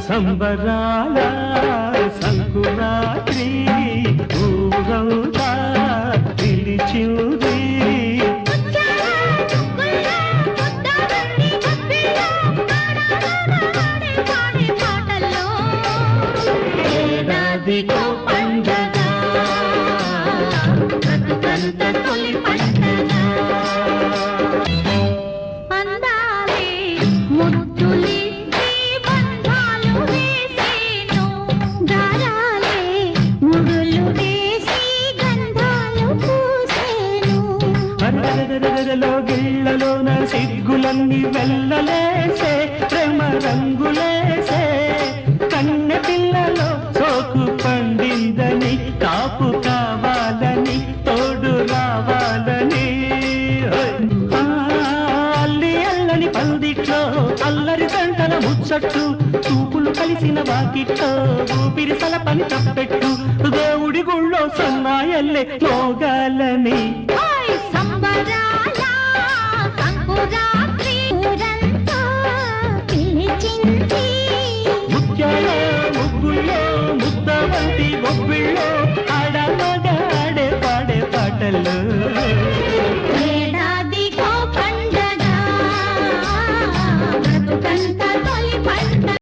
సంబరాల సంకురాత్రి ఊరంతా పిలిచింది ఏడాదికో పండగ బ్రతుకంత తొలి పండగ అందాలే ముద్దులిచ్చి బంధాలు వేసేను గారాలే ముడులు వేసి గంధాలు పూసేను అరరరరరలో గిళ్ళలోన సిగ్గులన్నీ వెళ్ళలేసే ప్రేమ రంగులేసే కన్నె పిల్లలో సోకు పండిందని కాపు కావాలని తోడు రావాలని అల్లి అల్లని పందిట్లో అల్లరి గంటల ముచ్చట్టు చూపులు కలిసిన వాకిట్లో ఊపిరి సలపని తప్పెట్టు దేవుడి గుళ్ళో సన్నాయల్లే మోగాలని సంబరాల సంకురాత్రి ఊరంతా పిలిచింది ముత్యాల ముగ్గుల్లో ముద్ద వంటి గొప్పిళ్ళో ఆడ మగ ఆడే పాడే పాటల్లో